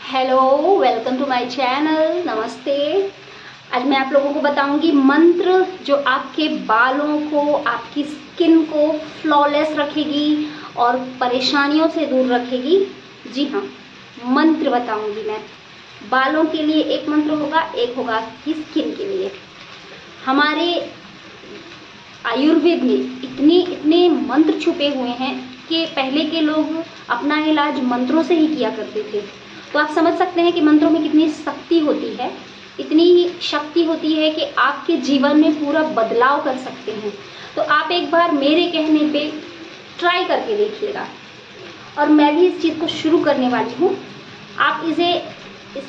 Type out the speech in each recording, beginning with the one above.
Hello, welcome to my channel. नमस्ते। आज मैं आप लोगों को बताऊंगी मंत्र जो आपके बालों को, आपकी स्किन को फ्लॉलेस रखेगी और परेशानियों से दूर रखेगी। जी हाँ, मंत्र बताऊंगी मैं। बालों के लिए एक मंत्र होगा, एक होगा आपकी स्किन के लिए। हमारे आयुर्वेद में इतने मंत्र छुपे हुए हैं कि पहले के लोग अपना इलाज मंत्रों से ही किया करते थे। तो आप समझ सकते हैं कि मंत्रों में कितनी शक्ति होती है। इतनी शक्ति होती है कि आपके जीवन में पूरा बदलाव कर सकते हैं। तो आप एक बार मेरे कहने पे ट्राई करके देखिएगा। और मैं भी इस चीज़ को शुरू करने वाली हूँ। आप इसे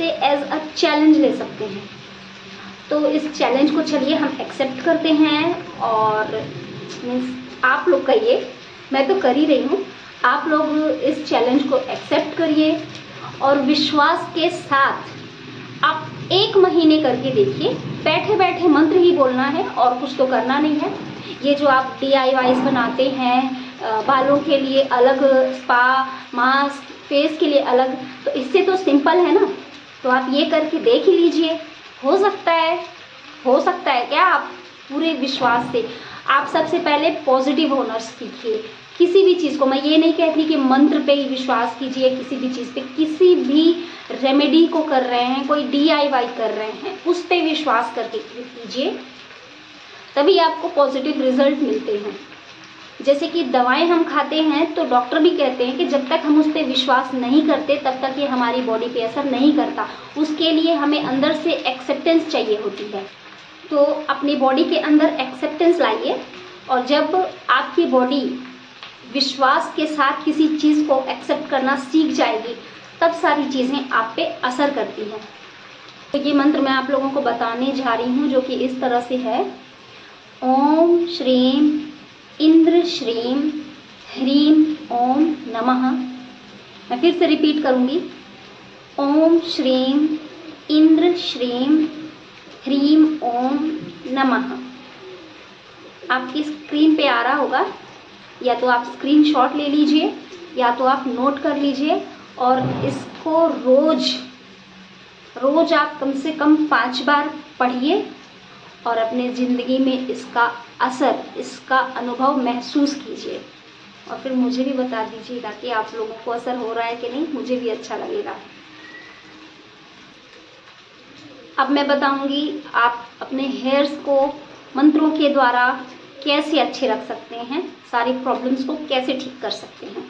एज अ चैलेंज ले सकते हैं। तो इस चैलेंज को चलिए हम एक्सेप्ट करते हैं। और आप लोग करिए, मैं तो कर ही रही हूँ, आप लोग इस चैलेंज को एक्सेप्ट करिए और विश्वास के साथ आप 1 महीने करके देखिए। बैठे बैठे मंत्र ही बोलना है और कुछ तो करना नहीं है। ये जो आप DIYs बनाते हैं, बालों के लिए अलग स्पा मास्क, फेस के लिए अलग, तो इससे तो सिंपल है ना। तो आप ये करके देख ही लीजिए। हो सकता है क्या? आप पूरे विश्वास से आप सबसे पहले पॉजिटिव होना सीखिए। किसी भी चीज़ को, मैं ये नहीं कहती कि मंत्र पे ही विश्वास कीजिए, किसी भी चीज़ पे, किसी भी रेमेडी को कर रहे हैं, कोई DIY कर रहे हैं, उस पे विश्वास करके कीजिए, तभी आपको पॉजिटिव रिजल्ट मिलते हैं। जैसे कि दवाएं हम खाते हैं तो डॉक्टर भी कहते हैं कि जब तक हम उस पर विश्वास नहीं करते तब तक ये हमारी बॉडी पे असर नहीं करता। उसके लिए हमें अंदर से एक्सेप्टेंस चाहिए होती है। तो अपनी बॉडी के अंदर एक्सेप्टेंस लाइए, और जब आपकी बॉडी विश्वास के साथ किसी चीज़ को एक्सेप्ट करना सीख जाएगी, तब सारी चीज़ें आप पे असर करती हैं। तो ये मंत्र मैं आप लोगों को बताने जा रही हूँ, जो कि इस तरह से है। ओम श्रीम इंद्र श्रीम ह्रीम ओम नमः। मैं फिर से रिपीट करूँगी। ओम श्रीम इंद्र श्रीम ह्रीम ओम नमः। आपकी स्क्रीन पे आ रहा होगा, या तो आप स्क्रीनशॉट ले लीजिए या तो आप नोट कर लीजिए। और इसको रोज आप कम से कम 5 बार पढ़िए और अपने ज़िंदगी में इसका असर, इसका अनुभव महसूस कीजिए। और फिर मुझे भी बता दीजिएगा कि आप लोगों को असर हो रहा है कि नहीं, मुझे भी अच्छा लगेगा। अब मैं बताऊंगी आप अपने हेयर्स को मंत्रों के द्वारा कैसे अच्छे रख सकते हैं, सारी प्रॉब्लम्स को कैसे ठीक कर सकते हैं।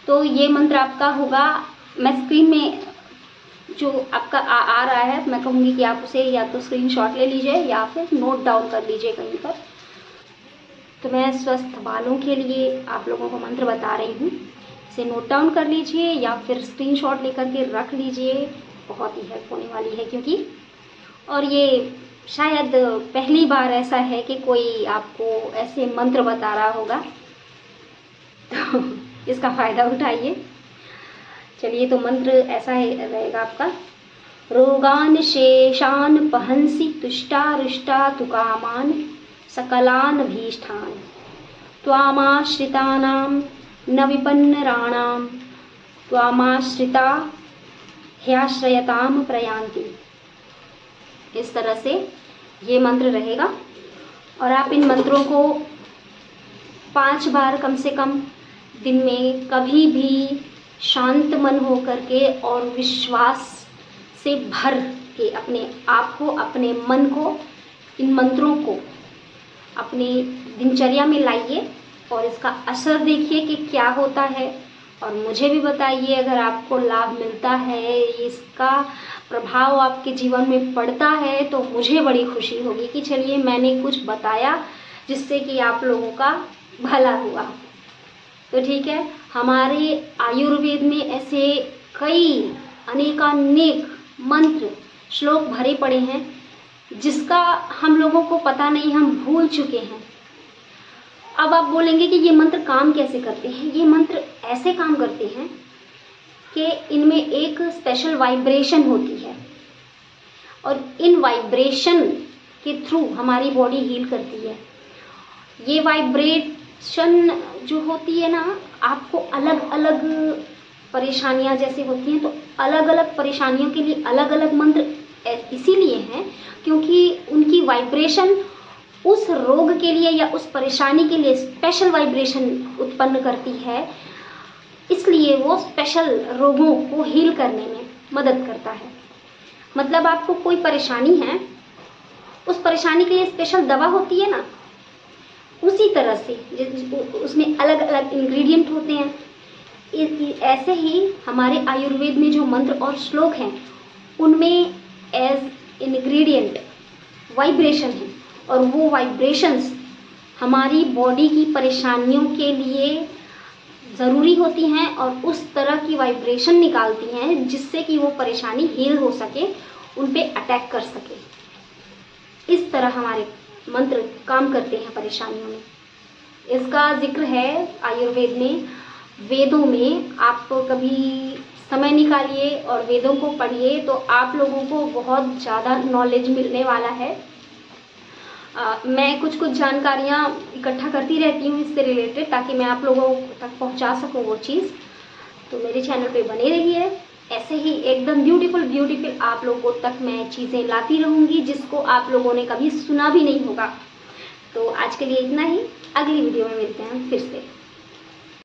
तो ये मंत्र आपका होगा, मैं स्क्रीन में जो आपका आ रहा है, मैं कहूँगी कि आप उसे या तो स्क्रीनशॉट ले लीजिए या फिर नोट डाउन कर लीजिए कहीं पर। तो मैं स्वस्थ बालों के लिए आप लोगों को मंत्र बता रही हूँ, इसे नोट डाउन कर लीजिए या फिर स्क्रीनशॉट लेकर के रख लीजिए। बहुत ही हेल्प होने वाली है क्योंकि, और ये शायद पहली बार ऐसा है कि कोई आपको ऐसे मंत्र बता रहा होगा, तो इसका फ़ायदा उठाइए। चलिए, तो मंत्र ऐसा है रहेगा आपका। रोगान शेषान पहंसी तुष्टारुष्टा तुकामान सकलान भीष्ठान त्वामाश्रितानां न विपन्नराणां त्वामाश्रिता ह्याश्रयताम प्रयान्ति। इस तरह से ये मंत्र रहेगा। और आप इन मंत्रों को 5 बार कम से कम दिन में कभी भी शांत मन हो करके और विश्वास से भर के अपने आप को, अपने मन को, इन मंत्रों को अपनी दिनचर्या में लाइए और इसका असर देखिए कि क्या होता है। और मुझे भी बताइए अगर आपको लाभ मिलता है, इसका प्रभाव आपके जीवन में पड़ता है, तो मुझे बड़ी खुशी होगी कि चलिए मैंने कुछ बताया जिससे कि आप लोगों का भला हुआ। तो ठीक है, हमारे आयुर्वेद में ऐसे कई अनेकानेक मंत्र श्लोक भरे पड़े हैं जिसका हम लोगों को पता नहीं, हम भूल चुके हैं। अब आप बोलेंगे कि ये मंत्र काम कैसे करते हैं। ये मंत्र ऐसे काम करते हैं कि इनमें एक स्पेशल वाइब्रेशन होती है और इन वाइब्रेशन के थ्रू हमारी बॉडी हील करती है। ये वाइब्रेशन जो होती है ना, आपको अलग अलग परेशानियां जैसे होती हैं, तो अलग अलग परेशानियों के लिए अलग अलग मंत्र इसीलिए हैं क्योंकि उनकी वाइब्रेशन उस रोग के लिए या उस परेशानी के लिए स्पेशल वाइब्रेशन उत्पन्न करती है, इसलिए वो स्पेशल रोगों को हील करने में मदद करता है। मतलब आपको कोई परेशानी है, उस परेशानी के लिए स्पेशल दवा होती है ना, उसी तरह से उसमें अलग अलग इंग्रेडिएंट होते हैं। ऐसे ही हमारे आयुर्वेद में जो मंत्र और श्लोक हैं उनमें एज इंग्रेडिएंट वाइब्रेशन है, और वो वाइब्रेशंस हमारी बॉडी की परेशानियों के लिए ज़रूरी होती हैं और उस तरह की वाइब्रेशन निकालती हैं जिससे कि वो परेशानी हील हो सके, उन पे अटैक कर सके। इस तरह हमारे मंत्र काम करते हैं परेशानियों में। इसका जिक्र है आयुर्वेद में, वेदों में। आप कभी समय निकालिए और वेदों को पढ़िए तो आप लोगों को बहुत ज़्यादा नॉलेज मिलने वाला है। मैं कुछ जानकारियाँ इकट्ठा करती रहती हूँ इससे रिलेटेड, ताकि मैं आप लोगों तक पहुँचा सकूँ वो चीज़। तो मेरे चैनल पे बने रहिए, ऐसे ही एकदम ब्यूटीफुल आप लोगों तक मैं चीज़ें लाती रहूँगी जिसको आप लोगों ने कभी सुना भी नहीं होगा। तो आज के लिए इतना ही, अगली वीडियो में मिलते हैं फिर से।